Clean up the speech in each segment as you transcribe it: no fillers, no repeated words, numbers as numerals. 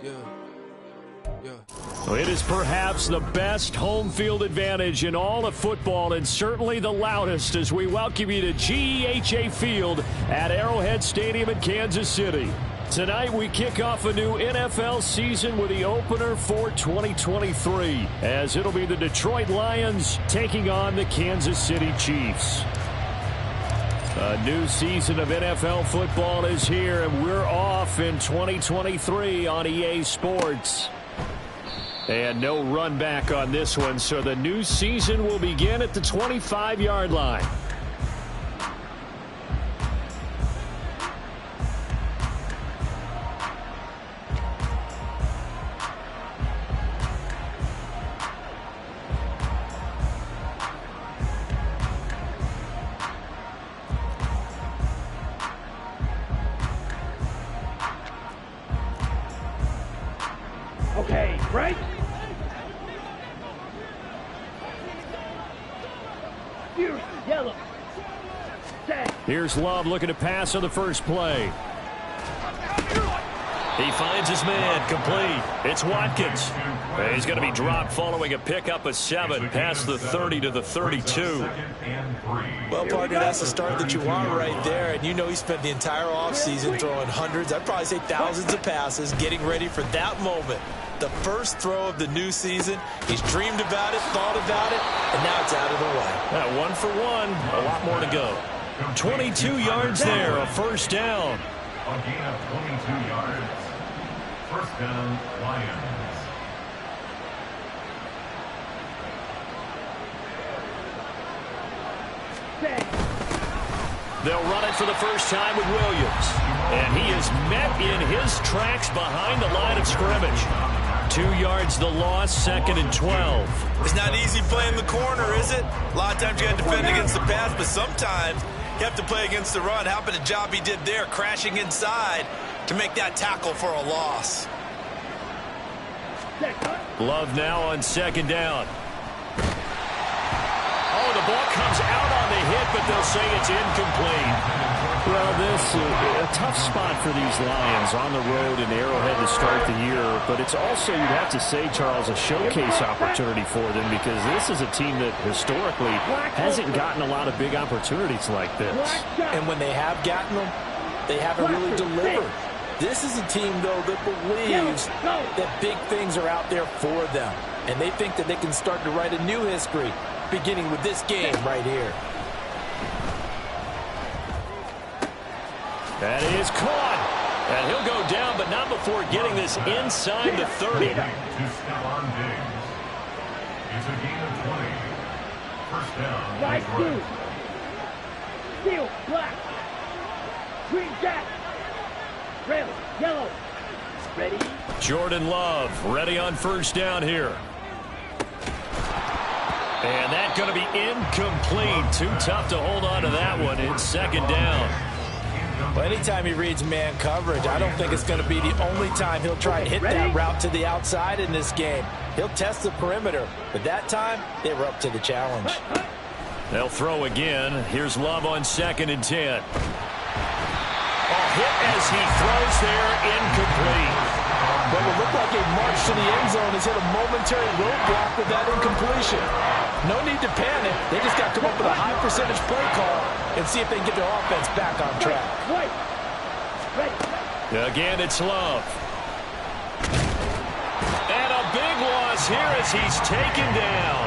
Well, it is perhaps the best home field advantage in all of football, and certainly the loudest, as we welcome you to G.0.A.T Field at Arrowhead Stadium in Kansas City. Tonight we kick off a new NFL season with the opener for 2023, as it'll be the Detroit Lions taking on the Kansas City Chiefs. A new season of NFL football is here, and we're off in 2023 on EA Sports. And no run back on this one, so the new season will begin at the 25-yard line. Okay, right? Yellow. Here's Love looking to pass on the first play. He finds his man, complete. It's Watkins. He's going to be dropped following a pickup of 7 past the 30 to the 32. Well, partner, that's the start that you want right there. And you know he spent the entire offseason throwing hundreds, I'd probably say thousands of passes, getting ready for that moment. The first throw of the new season. He's dreamed about it, thought about it, and now it's out of the way. 1 for 1, a lot more to go. 22 yards there, a first down. A gain of 22 yards. First down, Lions. They'll run it for the first time with Williams. And he is met in his tracks behind the line of scrimmage. 2 yards the loss, 2nd and 12. It's not easy playing the corner, is it? A lot of times you got to defend against the pass, but sometimes you have to play against the run. How about the job he did there, crashing inside to make that tackle for a loss? Love now on 2nd down. Oh, the ball comes out on the hit, but they'll say it's incomplete. Well, this is a tough spot for these Lions on the road in Arrowhead to start the year, but it's also, you'd have to say, Charles, a showcase opportunity for them, because this is a team that historically hasn't gotten a lot of big opportunities like this. And when they have gotten them, they haven't really delivered. This is a team, though, that believes that big things are out there for them, and they think that they can start to write a new history, beginning with this game right here. That is caught. And he'll go down, but not before getting this inside the 30. To Stephon Diggs. It's a gain of 20. First down. Right through. Steel, black. Green jack. Red, yellow. Ready? Jordan Love ready on first down here. And that's going to be incomplete. Too tough to hold on to that one. It's 2nd down. Well, anytime he reads man coverage, I don't think it's going to be the only time he'll try and hit that route to the outside in this game. He'll test the perimeter, but that time they were up to the challenge. They'll throw again. Here's Love on 2nd and 10. Hit as he throws there, incomplete. But it looked like a march to the end zone has hit a momentary roadblock with that incompletion. No need to panic. They just got to come up with a high percentage play call and see if they can get their offense back on track. Again, it's Love. And a big loss here as he's taken down.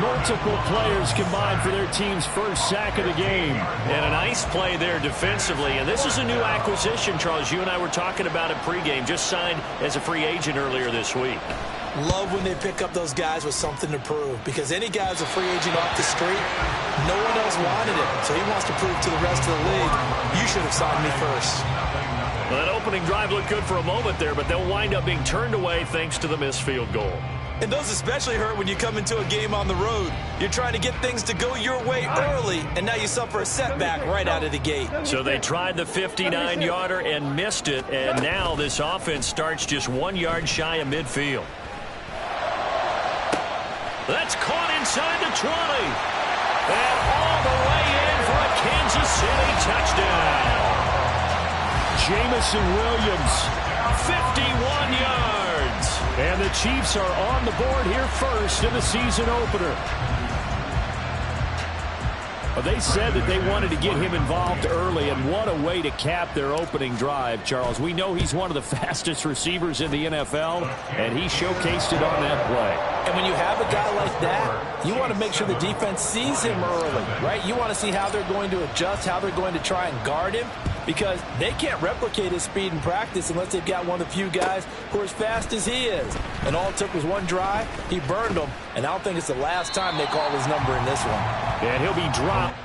Multiple players combined for their team's first sack of the game. And a nice play there defensively. And this is a new acquisition, Charles. You and I were talking about it pregame. Just signed as a free agent earlier this week. Love when they pick up those guys with something to prove. Because any guy who's a free agent off the street, no one else wanted him. So he wants to prove to the rest of the league, you should have signed me first. Well, that opening drive looked good for a moment there, but they'll wind up being turned away thanks to the missed field goal. And those especially hurt when you come into a game on the road. You're trying to get things to go your way early, and now you suffer a setback right out of the gate. So they tried the 59-yarder and missed it, and now this offense starts just 1 yard shy of midfield. That's caught inside the 20. And all the way in for a Kansas City touchdown. Jamison Williams 51 yards. And the Chiefs are on the board here first in the season opener. Well, they said that they wanted to get him involved early, and what a way to cap their opening drive, Charles. We know he's one of the fastest receivers in the NFL, and he showcased it on that play. And when you have a guy like that, you want to make sure the defense sees him early, right? You want to see how they're going to adjust, how they're going to try and guard him, because they can't replicate his speed in practice unless they've got one of the few guys who are as fast as he is. And all it took was one drive. He burned them, and I don't think it's the last time they call his number in this one. And he'll be dropped.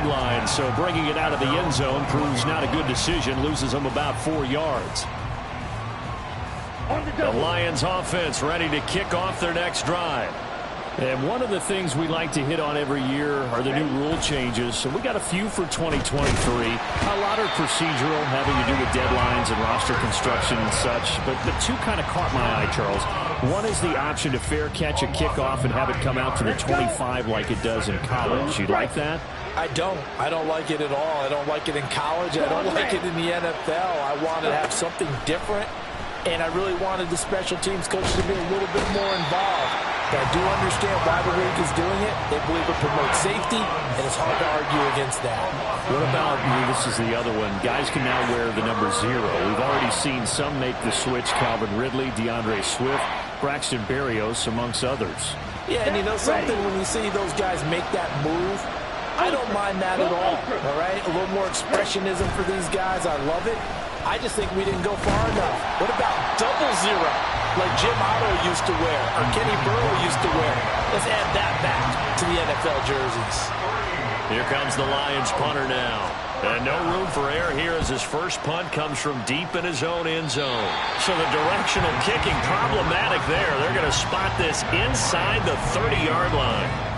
Line, so bringing it out of the end zone proves not a good decision. Loses them about 4 yards. The Lions offense ready to kick off their next drive. And one of the things we like to hit on every year are the new rule changes. So we got a few for 2023. A lot are procedural, having to do with deadlines and roster construction and such. But the two kind of caught my eye, Charles. One is the option to fair catch a kickoff and have it come out to the 25 like it does in college. You like that? I don't like it at all. I don't like it in college. I don't like it in the NFL. I wanted to have something different, and I really wanted the special teams coach to be a little bit more involved. But I do understand why the league is doing it. They believe it promotes safety, and it's hard to argue against that. What about, this is the other one, guys can now wear the number 0. We've already seen some make the switch, Calvin Ridley, DeAndre Swift, Braxton Berrios, amongst others. Yeah, and you know something, when you see those guys make that move, I don't mind that at all right? A little more expressionism for these guys. I love it. I just think we didn't go far enough. What about double 0, like G.0.A.T used to wear, or Kenny Burrow used to wear? Let's add that back to the NFL jerseys. Here comes the Lions punter now. And no room for error here as his first punt comes from deep in his own end zone. So the directional kicking problematic there. They're going to spot this inside the 30-yard line.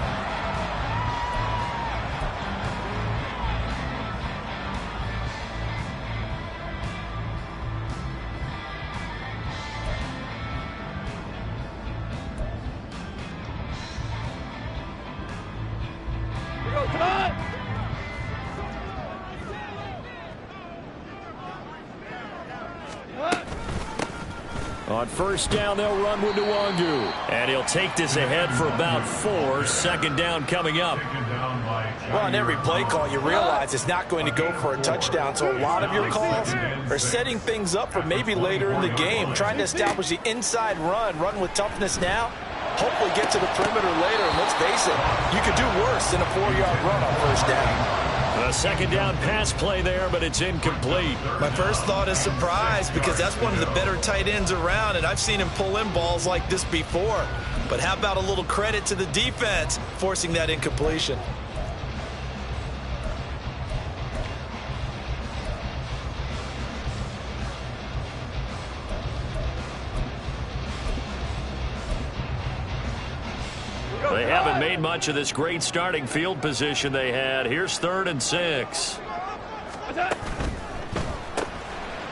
On first down, they'll run with Nwangu. And he'll take this ahead for about 4. Second down coming up. Well, on every play call, you realize it's not going to go for a touchdown. So a lot of your calls are setting things up for maybe later in the game, trying to establish the inside run with toughness now. Hopefully get to the perimeter later. And let's face it, you could do worse than a 4-yard run on first down. A second down pass play there, but it's incomplete. My first thought is surprise, because that's one of the better tight ends around, and I've seen him pull in balls like this before. But how about a little credit to the defense forcing that incompletion? They haven't made much of this great starting field position they had. Here's 3rd and 6.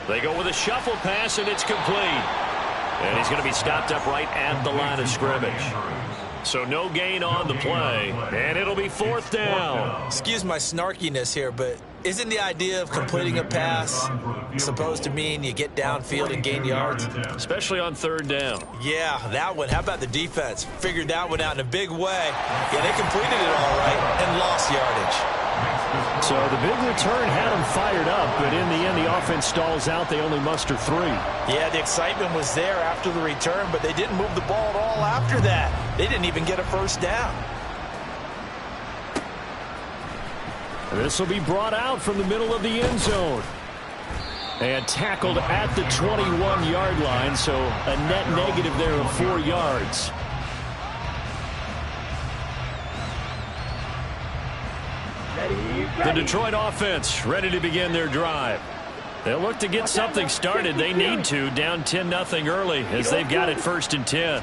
They go with a shuffle pass, and it's complete. And he's going to be stopped up right at the line of scrimmage. So no gain on the play, and it'll be 4th down. Excuse my snarkiness here, but isn't the idea of completing a pass supposed to mean you get downfield and gain yards? Especially on 3rd down. Yeah, that one. How about the defense? Figured that one out in a big way. Yeah, they completed it all right and lost yardage. So the big return had them fired up, but in the end, the offense stalls out. They only muster 3. Yeah, the excitement was there after the return, but they didn't move the ball at all after that. They didn't even get a first down. This will be brought out from the middle of the end zone. And tackled at the 21-yard line, so a net negative there of 4 yards. The Detroit offense ready to begin their drive. They'll look to get something started. They need to, down 10-0 early as they've got it 1st and 10.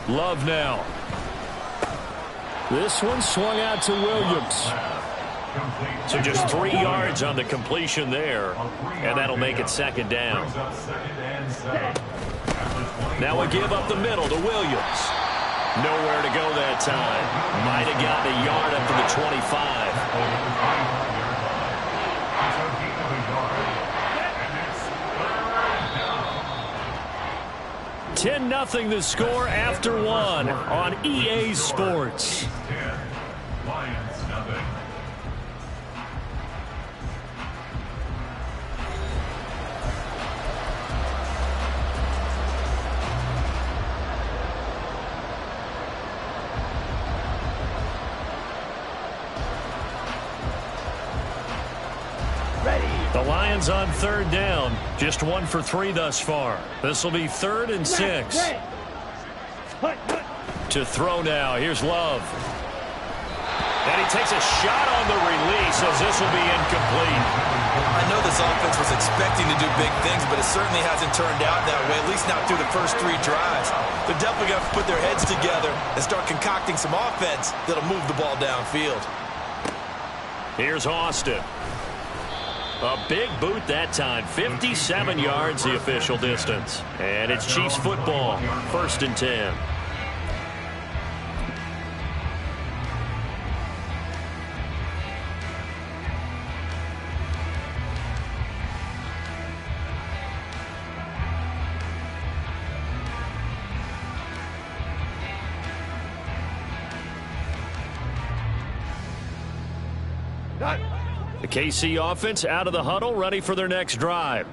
Love now. This one swung out to Williams. So just 3 yards on the completion there, and that'll make it 2nd down. Now a give up the middle to Williams. Nowhere to go that time. Might have gotten a yard up to the 25. 10-0 the score after 1 on EA Sports. Lions nothing. The Lions on 3rd down. Just 1 for 3 thus far. This will be 3rd and 6. To throw now. Here's Love. And he takes a shot on the release as this will be incomplete. I know this offense was expecting to do big things, but it certainly hasn't turned out that way, at least not through the first 3 drives. They're definitely going to put their heads together and start concocting some offense that'll move the ball downfield. Here's Austin. A big boot that time. 57 yards the official distance. And it's Chiefs football. 1st and 10. The KC offense out of the huddle, ready for their next drive.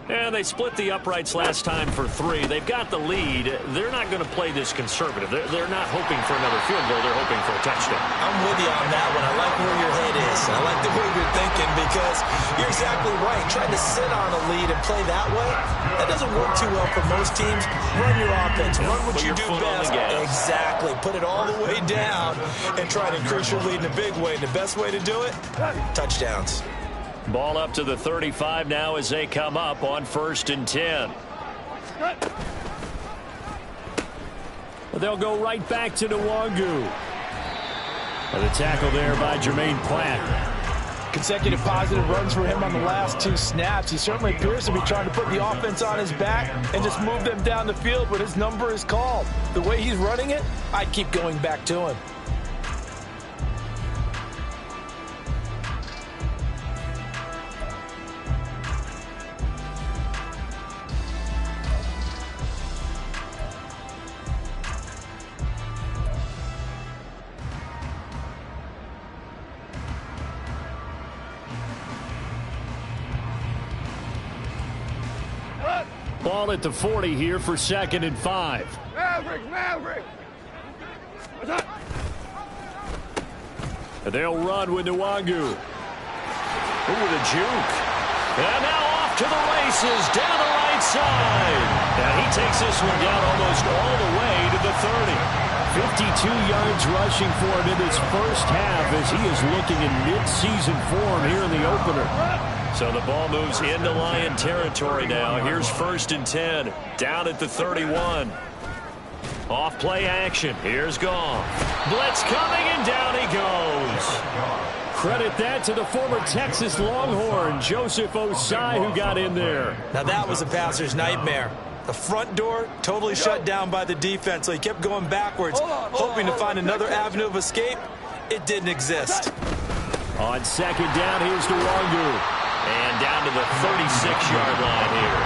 And they split the uprights last time for 3. They've got the lead. They're not going to play this conservative. They're not hoping for another field goal. They're hoping for a touchdown. I'm with you on that one. I like where your head is. I like the way you're thinking because you're exactly right. Trying to sit on a lead and play that way, that doesn't work too well for most teams. Run your offense. Run what you do best. Exactly. Put it all the way down and try to increase your lead in a big way. And the best way to do it, touchdowns. Ball up to the 35 now as they come up on 1st and 10. They'll go right back to Nwangu. And the tackle there by Jermaine Platt. Consecutive positive runs for him on the last 2 snaps. He certainly appears to be trying to put the offense on his back and just move them down the field when his number is called. The way he's running it, I'd keep going back to him. Ball at the 40 here for 2nd and 5. Maverick! They'll run with Nwangu. Ooh, the juke. And now off to the races down the right side. And he takes this one down almost all the way to the 30. 52 yards rushing for him in this first half as he is looking in mid-season form here in the opener. So the ball moves into Lion territory now. Here's 1st and 10. Down at the 31. Off play action. Here's Goff. Blitz coming and down he goes. Credit that to the former Texas Longhorn, Joseph Osai, who got in there. Now that was a passer's nightmare. The front door totally shut down by the defense, so he kept going backwards, hoping to find another avenue of escape. It didn't exist. On 2nd down, here's Nwangu. And down to the 36-yard line here.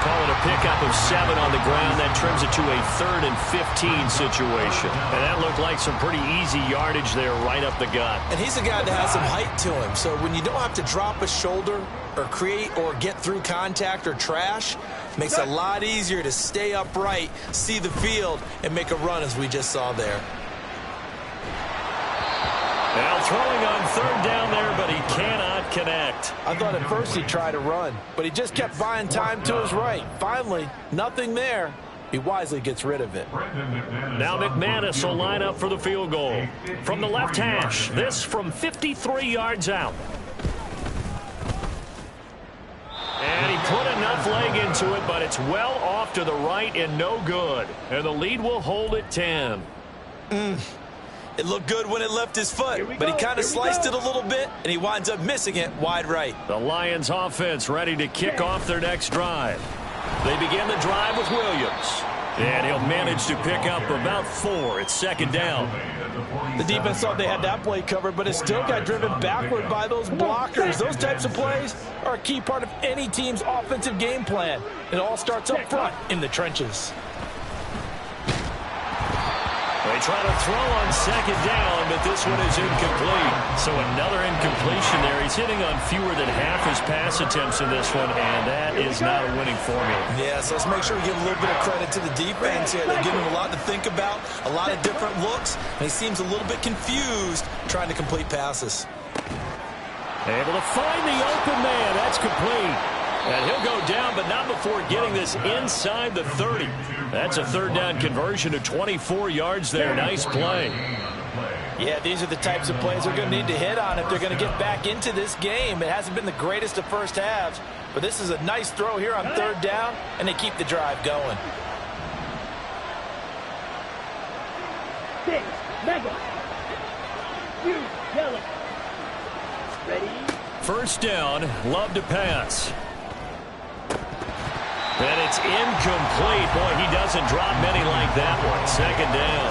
Call it a pickup of 7 on the ground. That trims it to a 3rd and 15 situation. And that looked like some pretty easy yardage there right up the gut. And he's a guy that has some height to him. So when you don't have to drop a shoulder or create or get through contact or trash, makes it a lot easier to stay upright, see the field, and make a run as we just saw there. Now throwing on third down there, but he cannot connect. I thought at first he'd try to run, but he just kept buying time to his right. Finally, nothing there. He wisely gets rid of it. Now McManus will line up for the field goal. From the left hash, this from 53 yards out. And he put enough leg into it, but it's well off to the right and no good. And the lead will hold at 10. It looked good when it left his foot, but he kind of sliced it a little bit, and he winds up missing it wide right. The Lions offense ready to kick off their next drive. They begin the drive with Williams. And he'll manage to pick up about 4. It's second down. The defense thought they had that play covered, but it still got driven backward by those blockers. Those types of plays are a key part of any team's offensive game plan. It all starts up front in the trenches. They try to throw on second down, but this one is incomplete. So another incompletion there. He's hitting on fewer than half his pass attempts in this one, and that is not a winning formula. Yeah, so let's make sure we give a little bit of credit to the defense here. They're giving him a lot to think about, a lot of different looks, and he seems a little bit confused trying to complete passes. Able to find the open man. That's complete. And he'll go down, but not before getting this inside the 30. That's a third down conversion of 24 yards there. Nice play. Yeah, these are the types of plays they're going to need to hit on if they're going to get back into this game. It hasn't been the greatest of first halves, but this is a nice throw here on third down, and they keep the drive going. 6, mega. Use yellow. Ready? First down, Love to pass. And it's incomplete. Boy, he doesn't drop many like that one. Second down.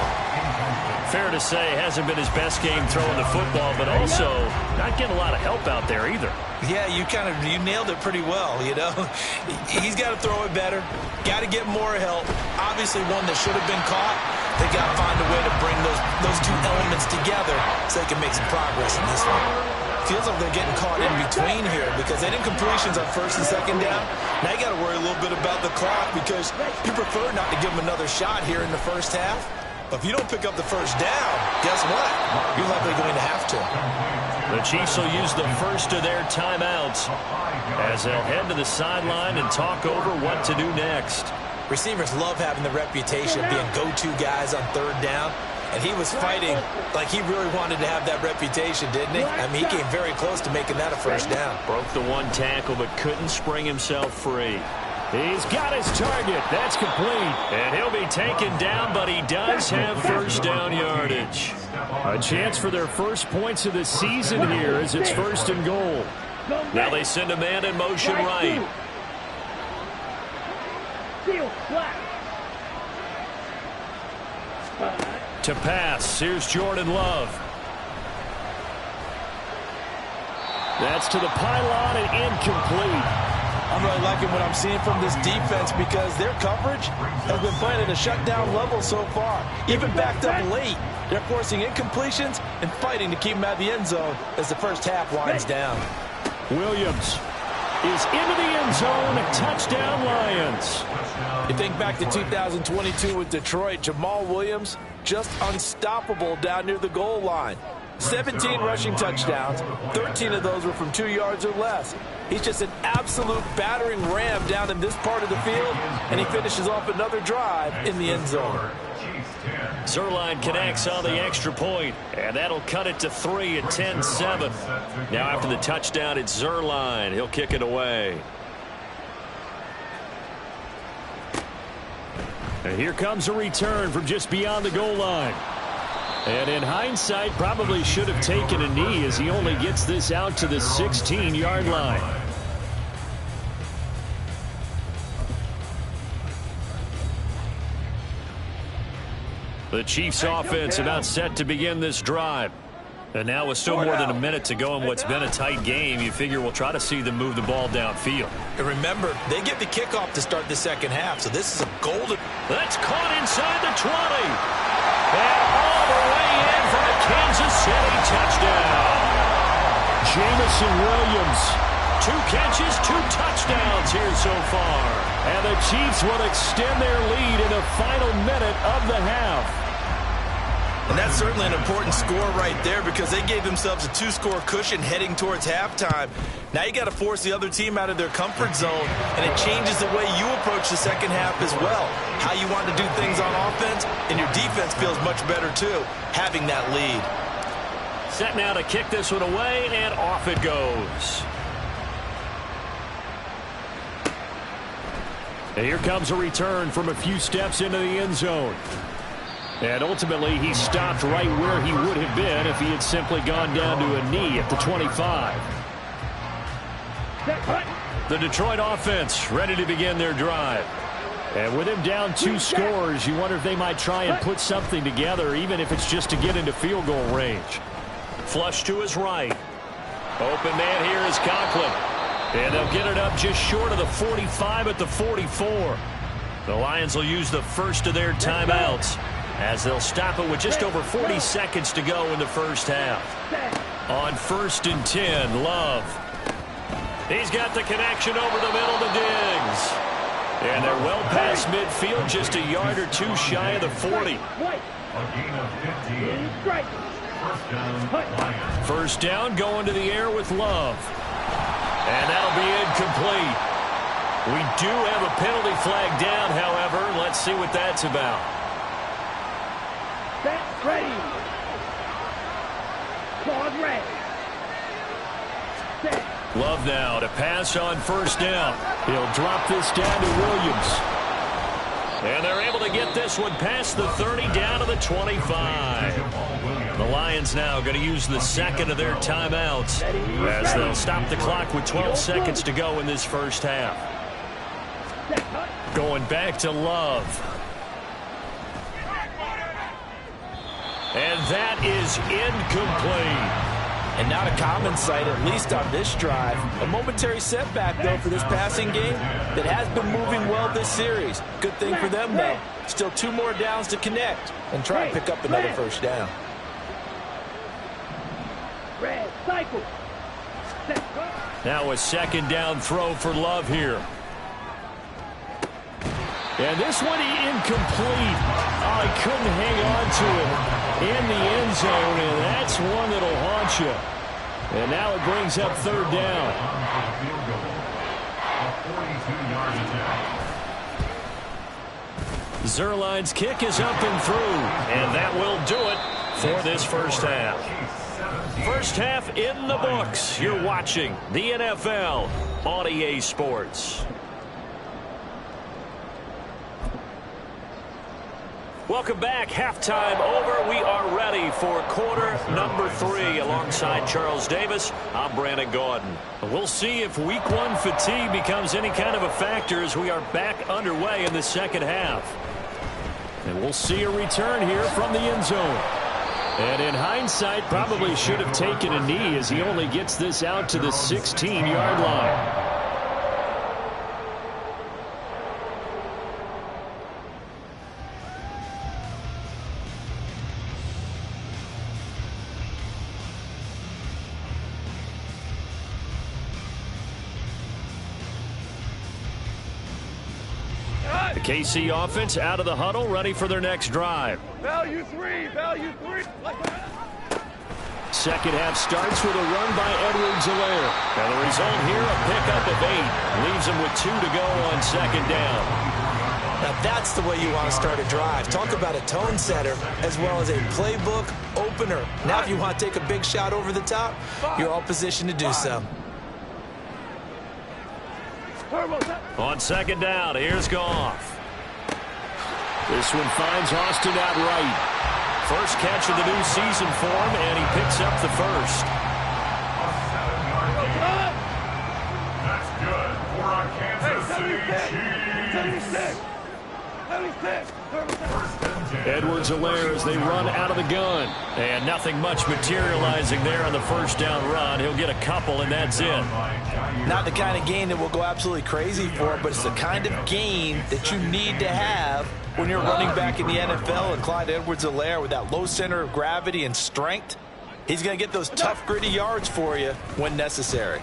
Fair to say, hasn't been his best game throwing the football, but also not getting a lot of help out there either. Yeah, you nailed it pretty well, you know. He's got to throw it better. Got to get more help. Obviously one that should have been caught. They got to find a way to bring those two elements together so they can make some progress in this one. Feels like they're getting caught in between here because they didn't incompletions on first and second down. Now you got to worry a little bit about the clock because you prefer not to give them another shot here in the first half. But if you don't pick up the first down, guess what? You're likely going to have to. The Chiefs will use the first of their timeouts as they'll head to the sideline and talk over what to do next. Receivers love having the reputation of being go-to guys on third down. And he was fighting like he really wanted to have that reputation, didn't he? I mean, he came very close to making that a first down. Broke the one tackle, but couldn't spring himself free. He's got his target. That's complete. And he'll be taken down, but he does have first down yardage. A chance for their first points of the season here as it's first and goal. Now they send a man in motion right. Black. To pass, here's Jordan Love. That's to the pylon and incomplete. I'm really liking what I'm seeing from this defense because their coverage has been playing at a shutdown level so far. Even backed up late, they're forcing incompletions and fighting to keep them out of the end zone as the first half winds down. Williams is into the end zone. Touchdown, Lions. You think back to 2022 with Detroit, Jamal Williams just unstoppable down near the goal line. 17 rushing touchdowns, 13 of those were from 2 yards or less. He's just an absolute battering ram down in this part of the field, and he finishes off another drive in the end zone. Zerline connects on the extra point, and that'll cut it to 3 at 10-7. Now after the touchdown, it's Zerline. He'll kick it away. And here comes a return from just beyond the goal line. And in hindsight, probably should have taken a knee as he only gets this out to the 16-yard line. The Chiefs offense about set to begin this drive. And now with still more than a minute to go in what's been a tight game, you figure we'll try to see them move the ball downfield. And remember, they get the kickoff to start the second half, so this is a golden... That's caught inside the 20. And all the way in for a Kansas City touchdown. Jamison Williams, 2 catches, 2 touchdowns here so far. And the Chiefs will extend their lead in the final minute of the half. And that's certainly an important score right there because they gave themselves a 2-score cushion heading towards halftime. Now you got to force the other team out of their comfort zone, and it changes the way you approach the second half as well. How you want to do things on offense, and your defense feels much better too, having that lead. Set now to kick this one away, and off it goes. And here comes a return from a few steps into the end zone. And ultimately, he stopped right where he would have been if he had simply gone down to a knee at the 25. The Detroit offense ready to begin their drive. And with him down 2 scores, you wonder if they might try and put something together, even if it's just to get into field goal range. Flush to his right. Open man here is Conklin. And they'll get it up just short of the 45 at the 44. The Lions will use the first of their timeouts as they'll stop it with just over 40 seconds to go in the first half. On 1st and 10, Love. He's got the connection over the middle to Diggs. And they're well past midfield, just a yard or 2 shy of the 40. A gain of 15. First down, going to the air with Love. And that'll be incomplete. We do have a penalty flag down, however. Let's see what that's about. Set, ready. Claude ready. Set. Love now to pass on 1st down. He'll drop this down to Williams. And they're able to get this one past the 30 down to the 25. The Lions now going to use the second of their timeouts as they'll stop the clock with 12 seconds to go in this first half. Going back to Love. And that is incomplete. And not a common sight, at least on this drive. A momentary setback, though, for this passing game that has been moving well this series. Good thing for them, though. Still 2 more downs to connect and try and pick up another first down. Red, cycle. Set. Now a 2nd down throw for Love here. And this one incomplete. Oh, he couldn't hang on to it in the end zone, and that's one that'll haunt you. And now it brings up 3rd down. Zerline's kick is up and through, and that will do it for this first half. First half in the books. You're watching the NFL on EA Sports. Welcome back. Halftime over. We are ready for quarter number 3. Alongside Charles Davis, I'm Brandon Gordon. We'll see if week 1 fatigue becomes any kind of a factor as we are back underway in the second half. And we'll see a return here from the end zone. And in hindsight, probably should have taken a knee as he only gets this out to the 16-yard line. The KC offense out of the huddle, ready for their next drive. Value 3, value 3. Second half starts with a run by Edwards-Helaire. And the result here, a pickup of 8. Leaves them with 2 to go on 2nd down. Now that's the way you want to start a drive. Talk about a tone setter as well as a playbook opener. Now if you want to take a big shot over the top, you're all positioned to do so. On 2nd down, here's Goff. This one finds Austin out right. First catch of the new season for him, and he picks up the first. That's good for our Kansas City Chiefs. Edwards-Helaire as they run out of the gun. And nothing much materializing there on the first down run. He'll get a couple, and that's it. Not the kind of gain that we'll go absolutely crazy for, but it's the kind of gain that you need to have when you're running back in the NFL. And Clyde Edwards-Helaire with that low center of gravity and strength, he's going to get those tough, gritty yards for you when necessary.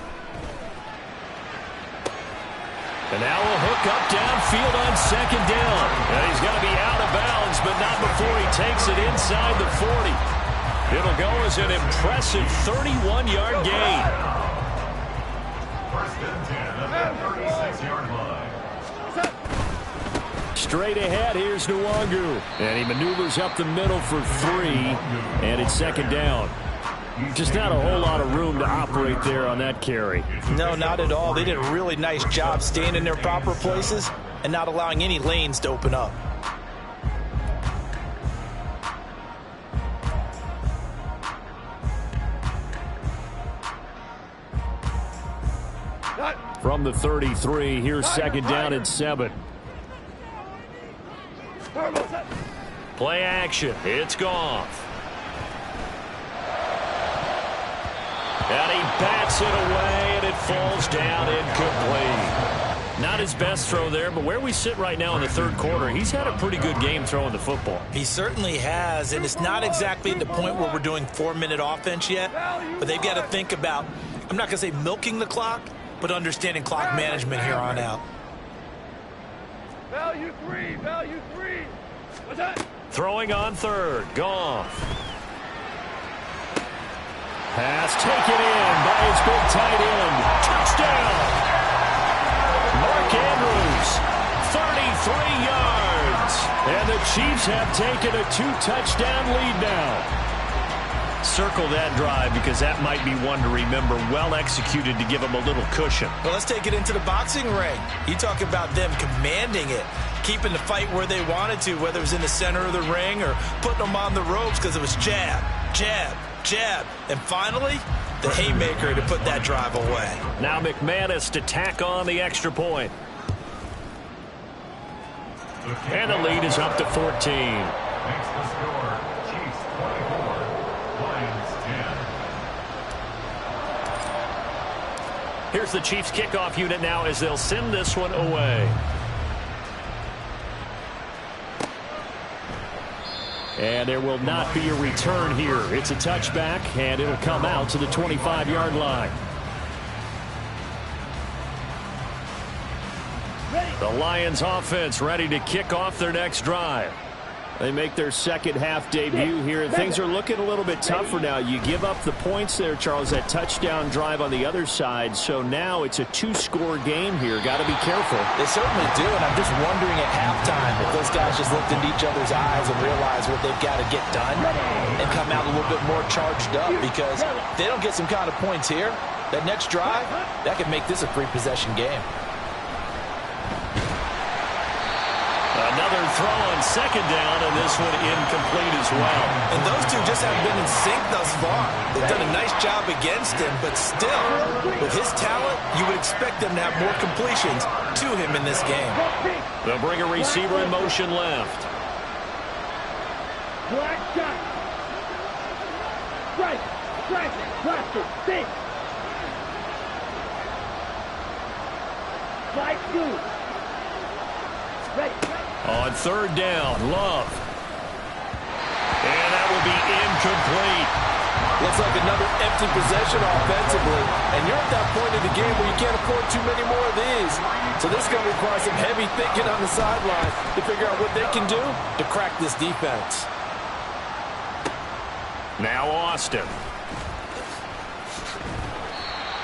And now we'll hook up downfield on 2nd down. And he's going to be out of bounds yards, but not before he takes it inside the 40. It'll go as an impressive 31-yard gain. First and 10 at the 36-yard line. Straight ahead, here's Nwangu. And he maneuvers up the middle for 3, and it's second down. Just not a whole lot of room to operate there on that carry. No, not at all. They did a really nice job staying in their proper places and not allowing any lanes to open up. From the 33, here's second down and 7. Play action. It's Goff. And he bats it away, and it falls down incomplete. Not his best throw there, but where we sit right now in the third quarter, he's had a pretty good game throwing the football. He certainly has, and it's not exactly at the point where we're doing 4-minute offense yet, but they've got to think about, I'm not going to say milking the clock, but understanding clock management here on out. Value 3, value 3. What's that? Throwing on third, Goff. Pass taken in by his big tight end. Touchdown! Mark Andrews, 33 yards. And the Chiefs have taken a 2-touchdown lead now. Circle that drive because that might be one to remember. Well executed to give them a little cushion. Well, let's take it into the boxing ring. You talk about them commanding it, keeping the fight where they wanted to, whether it was in the center of the ring or putting them on the ropes because it was jab, jab, jab. And finally, the haymaker to put that drive away. Now McManus to tack on the extra point. And the lead is up to 14. Makes the score Chiefs 24, Lions 10. Here's the Chiefs kickoff unit now as they'll send this one away. And there will not be a return here. It's a touchback, and it'll come out to the 25-yard line. The Lions offense ready to kick off their next drive. They make their second half debut here, and things are looking a little bit tougher now. You give up the points there, Charles, that touchdown drive on the other side. So now it's a 2-score game here. Got to be careful. They certainly do, and I'm just wondering at halftime if those guys just looked into each other's eyes and realized what they've got to get done and come out a little bit more charged up, because if they don't get some kind of points here, that next drive, that could make this a 3-possession game. Another throw on second down, and this one incomplete as well. And those two just haven't been in sync thus far. They've done a nice job against him, but still, with his talent, you would expect them to have more completions to him in this game. They'll bring a receiver in motion left. Black shot. Strike, strike, cluster, six. Strike 2. Ready. On third down, Love. And that will be incomplete. Looks like another empty possession offensively. And you're at that point in the game where you can't afford too many more of these. So this is going to require some heavy thinking on the sideline to figure out what they can do to crack this defense. Now Austin.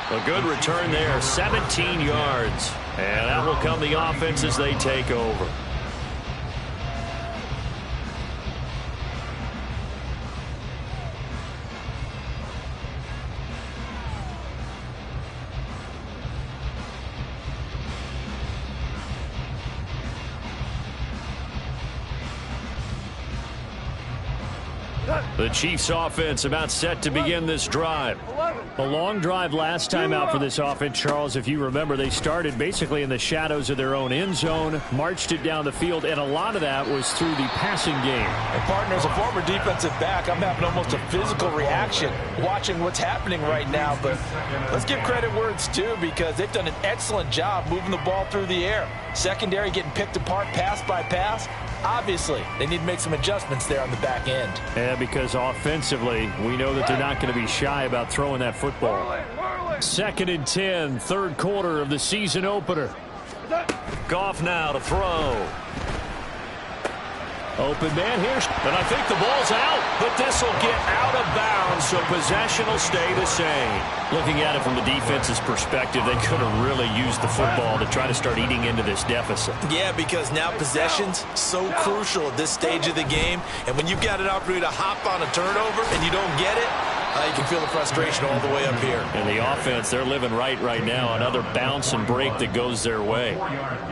A good return there, 17 yards. And that will come the offense as they take over. The Chiefs offense about set to begin this drive. A long drive last time out for this offense, Charles. If you remember, they started basically in the shadows of their own end zone, marched it down the field, and a lot of that was through the passing game. And partner, as a former defensive back, I'm having almost a physical reaction watching what's happening right now. But let's give credit where it's due, because they've done an excellent job moving the ball through the air. Secondary getting picked apart pass by pass. Obviously, they need to make some adjustments there on the back end. Yeah, because offensively, we know that they're not going to be shy about throwing that football. Second and 10, third quarter of the season opener. Goff now to throw. Open man here. And I think the ball's out. But this will get out of bounds, so possession will stay the same. Looking at it from the defense's perspective, they could have really used the football to try to start eating into this deficit. Yeah, because now possession's so crucial at this stage of the game. And when you've got an opportunity to hop on a turnover and you don't get it, you can feel the frustration all the way up here. And the offense, they're living right now. Another bounce and break that goes their way.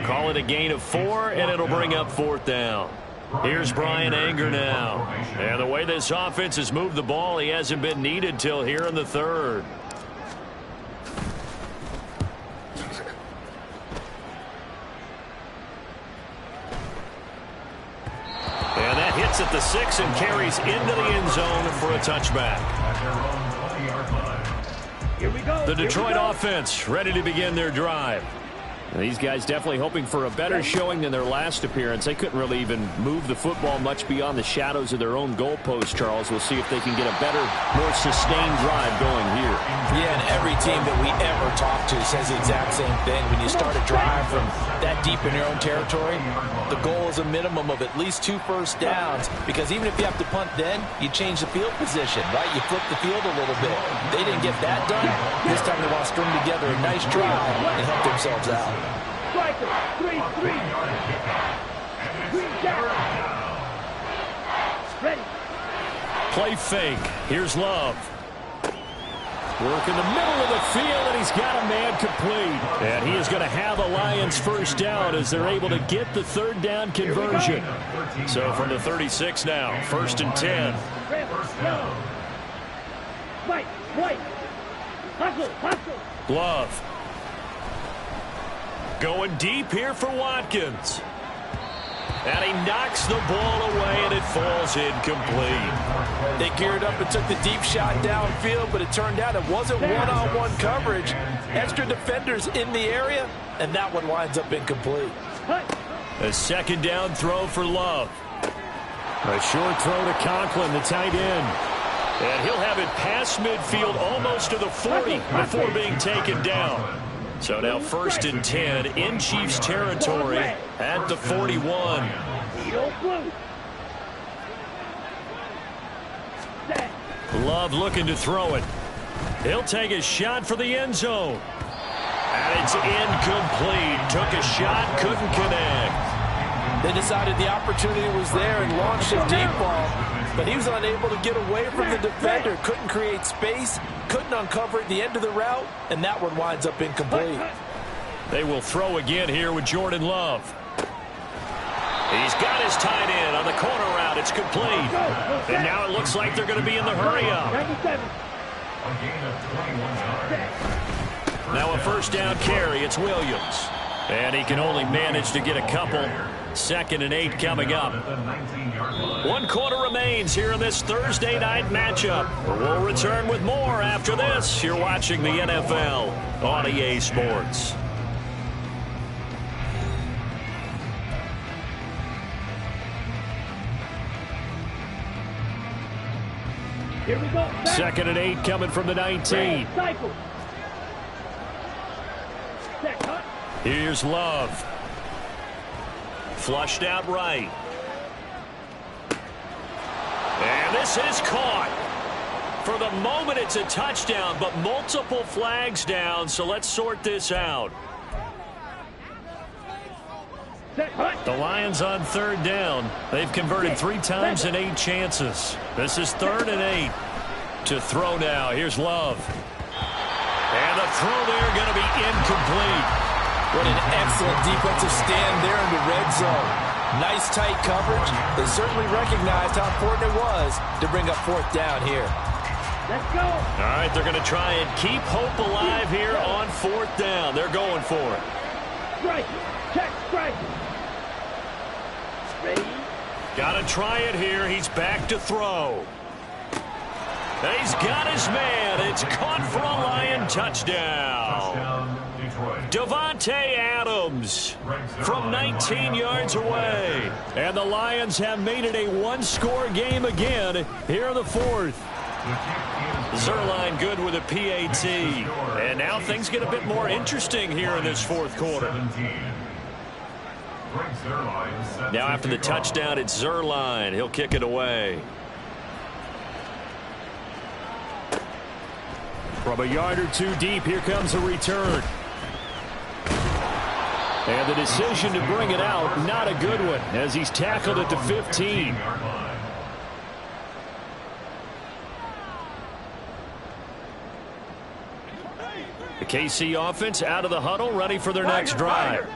Call it a gain of 4, and it'll bring up 4th down. Here's Brian Anger now. And the way this offense has moved the ball, he hasn't been needed till here in the 3rd. And that hits at the 6 and carries into the end zone for a touchback. Here we go. The Detroit offense ready to begin their drive. These guys definitely hoping for a better showing than their last appearance. They couldn't really even move the football much beyond the shadows of their own goalpost, Charles. We'll see if they can get a better, more sustained drive going here. Yeah, and every team that we ever talk to says the exact same thing. When you start a drive from that deep in your own territory, the goal is a minimum of at least 2 first downs, because even if you have to punt then, you change the field position, right? You flip the field a little bit. They didn't get that done. This time they want to string together a nice drive and help themselves out. Striker, 3-3. Green down. Ready. Play fake. Here's Love. Work in the middle of the field, and he's got a man complete. And he is going to have a Lions first down as they're able to get the 3rd down conversion. So from the 36 now, 1st and 10. White. Hustle. Love. Going deep here for Watkins. And he knocks the ball away, and it falls incomplete. They geared up and took the deep shot downfield, but it turned out it wasn't one-on-one coverage. Extra defenders in the area, and that one winds up incomplete. A 2nd down throw for Love. A short throw to Conklin, the tight end. And he'll have it past midfield almost to the 40 before being taken down. So now 1st and 10 in Chiefs territory at the 41. Love looking to throw it. He'll take a shot for the end zone. And it's incomplete. Took a shot, couldn't connect. They decided the opportunity was there and launched a deep ball, but he was unable to get away from the defender. Couldn't create space, couldn't uncover at the end of the route, and that one winds up incomplete. They will throw again here with Jordan Love. He's got his tight end on the corner route. It's complete. And now it looks like they're going to be in the hurry-up. Now a 1st down carry. It's Williams. And he can only manage to get a couple. 2nd and 8 coming up. 1 quarter remains here in this Thursday night matchup. We'll return with more after this. You're watching the NFL on EA Sports. Here we go. 2nd and 8 coming from the 19. Here's Love. Flushed out right. And this is caught. For the moment, it's a touchdown, but multiple flags down, so let's sort this out. The Lions on 3rd down. They've converted 3 times in 8 chances. This is 3rd and 8. To throw now. Here's Love. And the throw there going to be incomplete. What an excellent defensive stand there in the red zone. Nice tight coverage. They certainly recognized how important it was to bring up 4th down here. Let's go. All right, they're going to try and keep hope alive here on 4th down. They're going for it. Strike. Check strike. Ready. Got to try it here. He's back to throw. He's got his man. It's caught for a Lion touchdown. Davante Adams from 19 yards away. And the Lions have made it a 1-score game again here in the 4th. Zerline good with a PAT. And now things get a bit more interesting here in this 4th quarter. Now after the touchdown, it's Zerline. He'll kick it away. From a yard or two deep, here comes a return. And the decision to bring it out, not a good one, as he's tackled at the 15. The KC offense out of the huddle, ready for their next drive.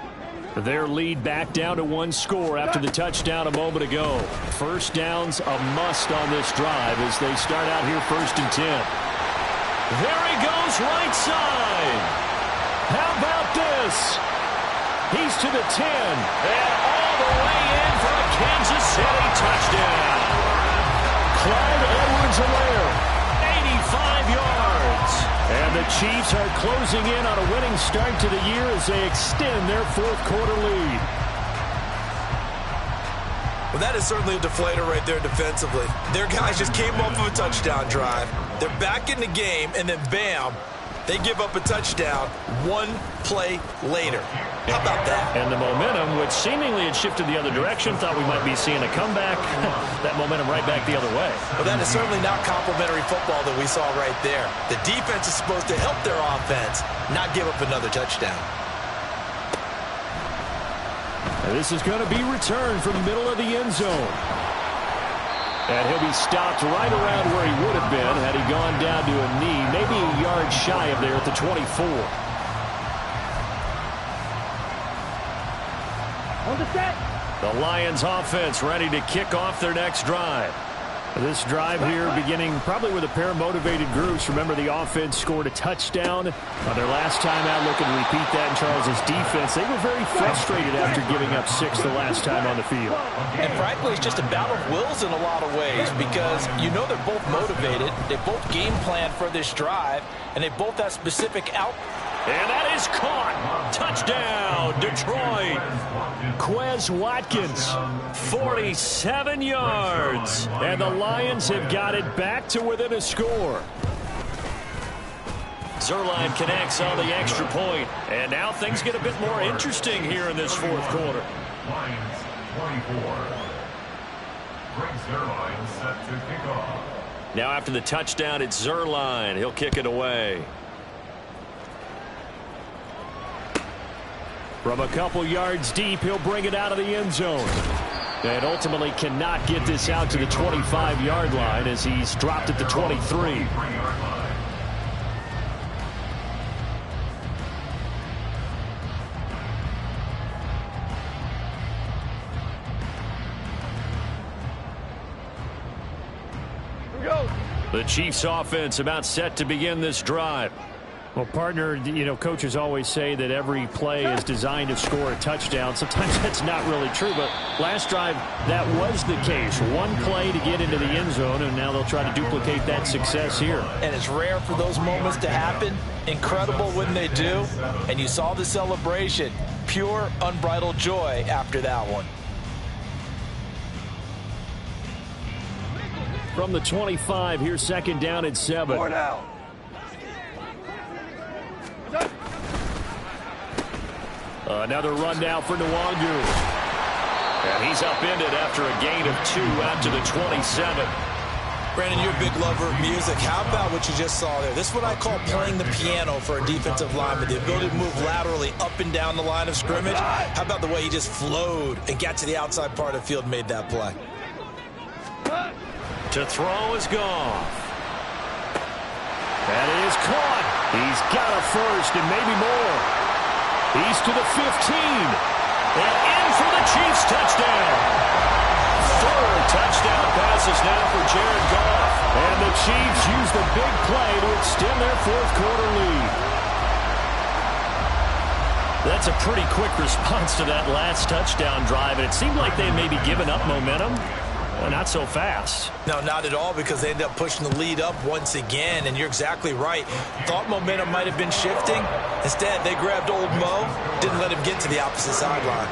Their lead back down to one score after the touchdown a moment ago. First down's a must on this drive as they start out here 1st and 10. There he goes, right side. How about this? He's to the 10 and all the way in for a Kansas City touchdown. Clyde Edwards-Helaire, 85 yards. And the Chiefs are closing in on a winning start to the year as they extend their 4th quarter lead. Well, that is certainly a deflator right there defensively. Their guys just came off of a touchdown drive. They're back in the game, and then bam, they give up a touchdown 1 play later. How about that? And the momentum, which seemingly had shifted the other direction, thought we might be seeing a comeback. That momentum right back the other way. Well, that is certainly not complimentary football that we saw right there. The defense is supposed to help their offense, not give up another touchdown. And this is going to be returned from the middle of the end zone. And he'll be stopped right around where he would have been had he gone down to a knee, maybe a yard shy of there at the 24. On the set. The Lions offense ready to kick off their next drive. This drive here beginning probably with a pair of motivated groups. Remember, the offense scored a touchdown on their last time out, looking to repeat that in Charles's defense. They were very frustrated after giving up 6 the last time on the field. And frankly, it's just a battle of wills in a lot of ways because you know they're both motivated. They both game plan for this drive, and they both have specific out. And that is caught. Touchdown, Detroit. Quez Watkins, 47 yards. And the Lions have got it back to within a score. Zerline connects on the extra point. And now things get a bit more interesting here in this 4th quarter. Lions 24. Greg Zerline set to kick off. Now after the touchdown, it's Zerline. He'll kick it away. From a couple yards deep, he'll bring it out of the end zone. And ultimately cannot get this out to the 25-yard line as he's dropped at the 23. The Chiefs offense about set to begin this drive. Well, partner, you know, coaches always say that every play is designed to score a touchdown. Sometimes that's not really true, but last drive, that was the case. 1 play to get into the end zone, and now they'll try to duplicate that success here. And it's rare for those moments to happen. Incredible when they do. And you saw the celebration. Pure, unbridled joy after that one. From the 25, here's 2nd down and 7. More now. Another run now for Nwangu. And he's upended after a gain of 2 out to the 27. Brandon, you're a big lover of music. How about what you just saw there? This is what I call playing the piano for a defensive lineman. The ability to move laterally up and down the line of scrimmage. How about the way he just flowed and got to the outside part of the field and made that play? To throw is Goff. That is caught. He's got a first and maybe more. He's to the 15. And in for the Chiefs touchdown. 4 touchdown passes now for Jared Goff. And the Chiefs use the big play to extend their 4th quarter lead. That's a pretty quick response to that last touchdown drive. And it seemed like they had maybe given up momentum. Well, not so fast. No, not at all, because they ended up pushing the lead up once again, and you're exactly right. Thought momentum might have been shifting. Instead, they grabbed old Mo, didn't let him get to the opposite sideline.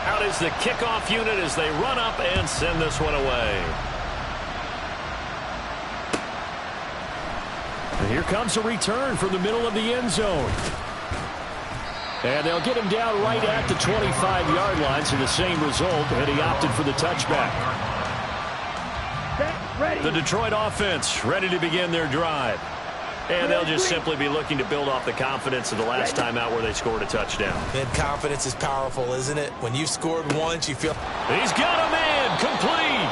Out is the kickoff unit as they run up and send this one away. And here comes a return from the middle of the end zone. And they'll get him down right at the 25-yard line, so the same result, and he opted for the touchback. The Detroit offense ready to begin their drive. And they'll just simply be looking to build off the confidence of the last time out where they scored a touchdown. And confidence is powerful, isn't it? When you've scored once, you feel... He's got him in, complete.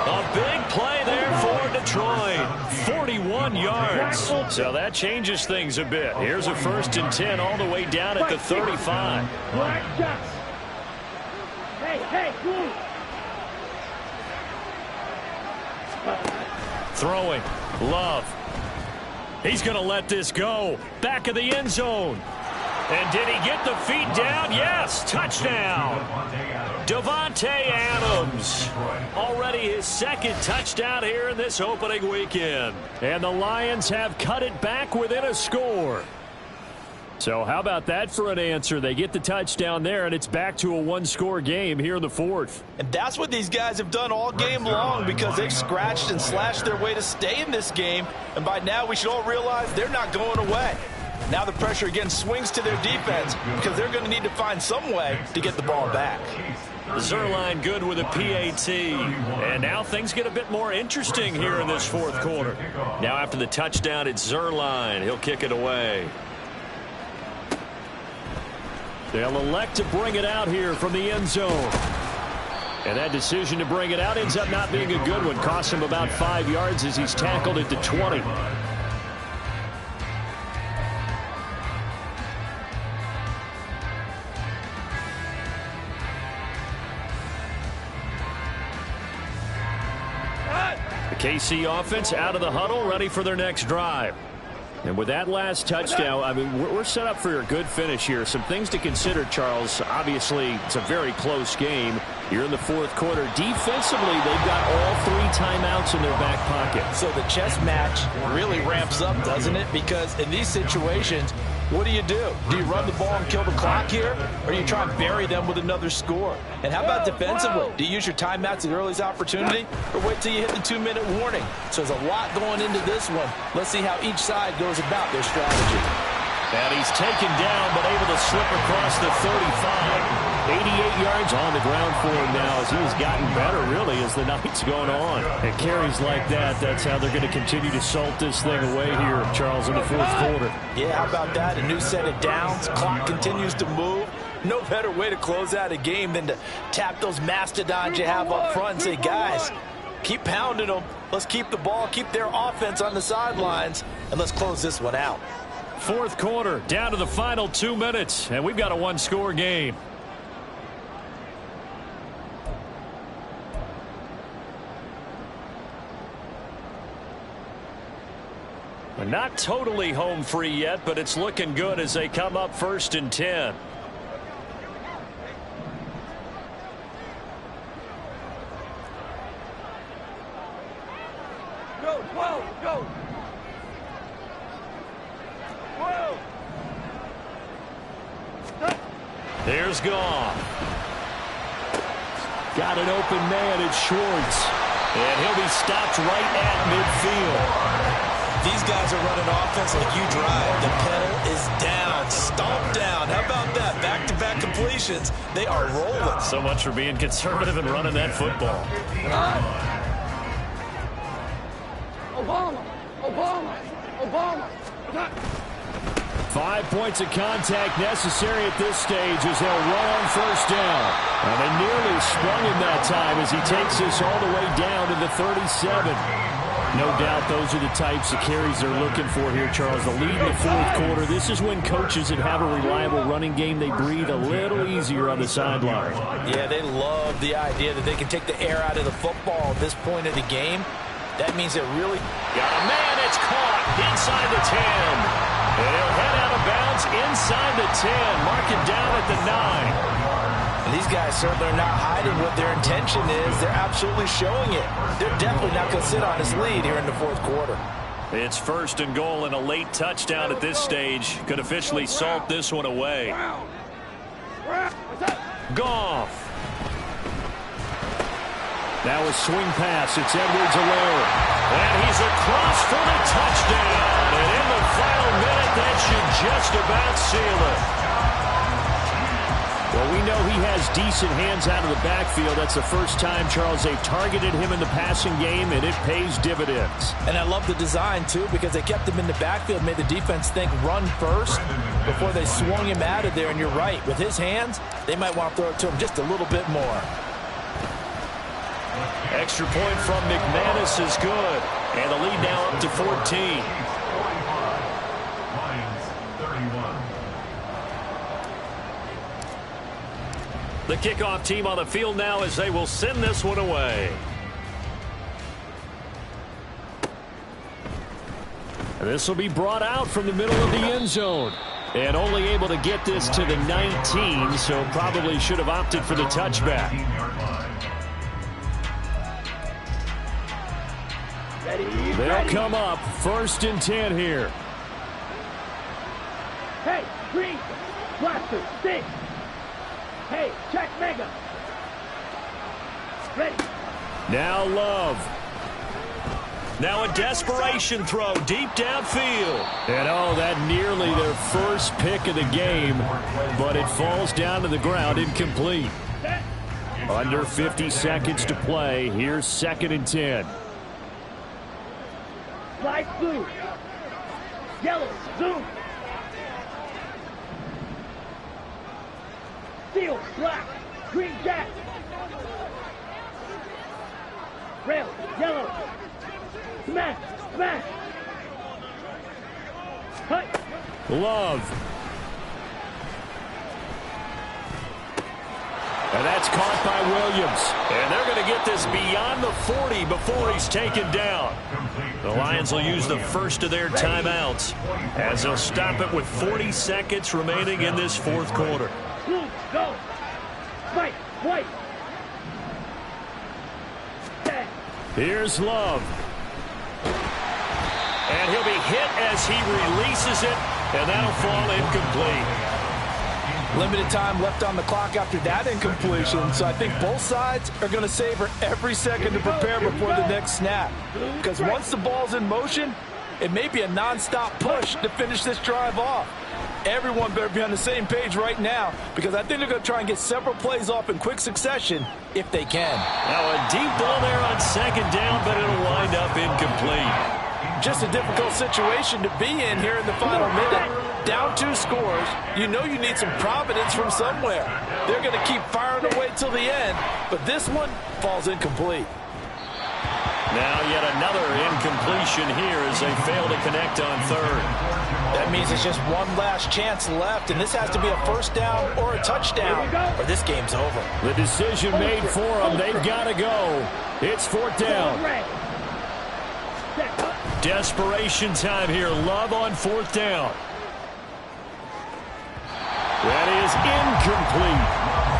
A big play there for Detroit. 41 yards. So that changes things a bit. Here's a 1st and 10 all the way down at the 35. Hey, move. Throwing. Love. He's going to let this go. Back of the end zone. And did he get the feet down? Yes, touchdown. Davante Adams. Already his 2nd touchdown here in this opening weekend. And the Lions have cut it back within a score. So how about that for an answer? They get the touchdown there, and it's back to a 1-score game here in the 4th. And that's what these guys have done all game long, because they've scratched and slashed their way to stay in this game. And by now we should all realize they're not going away. Now the pressure again swings to their defense, because they're going to need to find some way to get the ball back. Zuerlein good with a PAT. And now things get a bit more interesting here in this 4th quarter. Now after the touchdown, it's Zuerlein. He'll kick it away. They'll elect to bring it out here from the end zone. And that decision to bring it out ends up not being a good one. Costs him about 5 yards as he's tackled at the 20. The KC offense out of the huddle, ready for their next drive. And with that last touchdown, I mean, we're set up for a good finish here. Some things to consider, Charles. Obviously, it's a very close game. You're in the 4th quarter. Defensively, they've got all 3 timeouts in their back pocket. So the chess match really ramps up, doesn't it? Because in these situations, what do? Do you run the ball and kill the clock here? Or do you try and bury them with another score? And how about defensively? Do you use your timeouts at earliest opportunity? Or wait till you hit the 2-minute warning? So there's a lot going into this one. Let's see how each side goes about their strategy. And he's taken down, but able to slip across the 35. 88 yards on the ground for him now as he's gotten better, really, as the night's gone on. And carries like that, that's how they're going to continue to salt this thing away here, Charles, in the 4th quarter. Yeah, how about that? A new set of downs. Clock continues to move. No better way to close out a game than to tap those mastodons you have up front and say, guys, keep pounding them. Let's keep the ball, keep their offense on the sidelines, and let's close this one out. 4th quarter, down to the final 2 minutes, and we've got a 1-score game. Not totally home free yet, but it's looking good as they come up 1st and 10. Go, go. Whoa. There's Goff. Got an open man at Schwartz. And he'll be stopped right at midfield. These guys are running offense like you drive. The pedal is down, stomped down. How about that? Back-to-back completions. They are rolling. So much for being conservative and running that football. Obama. 5 points of contact necessary at this stage as they'll run on 1st down. And they nearly sprung him that time as he takes this all the way down to the 37. No doubt those are the types of carries they're looking for here, Charles. The lead in the 4th quarter. This is when coaches that have a reliable running game, they breathe a little easier on the sideline. Yeah, they love the idea that they can take the air out of the football at this point of the game. That means they're really... Got a man, it's caught inside the 10. And he'll head out of bounds inside the 10. Mark it down at the 9. And these guys certainly are not hiding what their intention is. They're absolutely showing it. They're definitely not going to sit on this lead here in the 4th quarter. It's 1st and goal and a late touchdown at this stage. Could officially salt this one away. Goff. Now a swing pass. It's Edwards-Helaire. And he's across for the touchdown. And in the final minute, that should just about seal it. know he has decent hands out of the backfield. That's the first time, Charles, they've targeted him in the passing game, and it pays dividends. And I love the design, too, because they kept him in the backfield, made the defense think run first before they swung him out of there. And you're right, with his hands, they might want to throw it to him just a little bit more. Extra point from McManus is good. And the lead now up to 14. The kickoff team on the field now as they will send this one away. This will be brought out from the middle of the end zone. And only able to get this to the 19, so probably should have opted for the touchback. They'll come up 1st and 10 here. Hey, green, blaster, stick. Hey, check mega. Ready. Now Love. Now a desperation throw deep downfield. And oh, that nearly their first pick of the game, but it falls down to the ground incomplete. Under 50 seconds to play. Here's 2nd and 10. Slide blue. Yellow, zoom. Steel, black, green jack. Rail, yellow. Smash, smash. Cut. Love. And that's caught by Williams. And they're going to get this beyond the 40 before he's taken down. The Lions will use the first of their timeouts as they'll stop it with 40 seconds remaining in this 4th quarter. Blue, go. Fight, white. Here's Love. And he'll be hit as he releases it, and that'll fall incomplete. Limited time left on the clock after that incompletion, so I think both sides are going to savor every second to prepare before the next snap. Because once the ball's in motion, it may be a nonstop push to finish this drive off. Everyone better be on the same page right now, because I think they're going to try and get several plays off in quick succession if they can. Now a deep ball there on 2nd down, but it'll wind up incomplete. Just a difficult situation to be in here in the final minute. Down 2 scores, you know you need some providence from somewhere. They're going to keep firing away till the end, but this one falls incomplete. Now yet another incompletion here as they fail to connect on 3rd. That means it's just one last chance left, and this has to be a 1st down or a touchdown, or this game's over. The decision made for them. They've got to go. It's 4th down. Desperation time here. Love on 4th down. That is incomplete.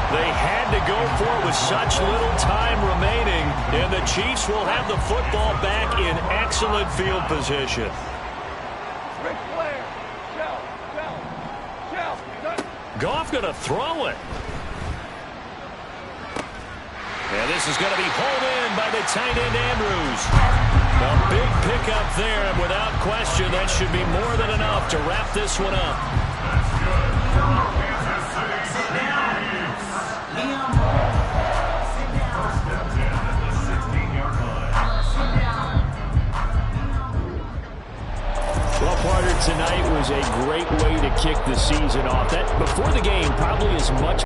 They had to go for it with such little time remaining, and the Chiefs will have the football back in excellent field position. Goff going to throw it. And this is going to be hauled in by the tight end Andrews. A big pickup there, and without question, that should be more than enough to wrap this one up. Well, partner, tonight was a great way to kick the season off. That before the game, probably as much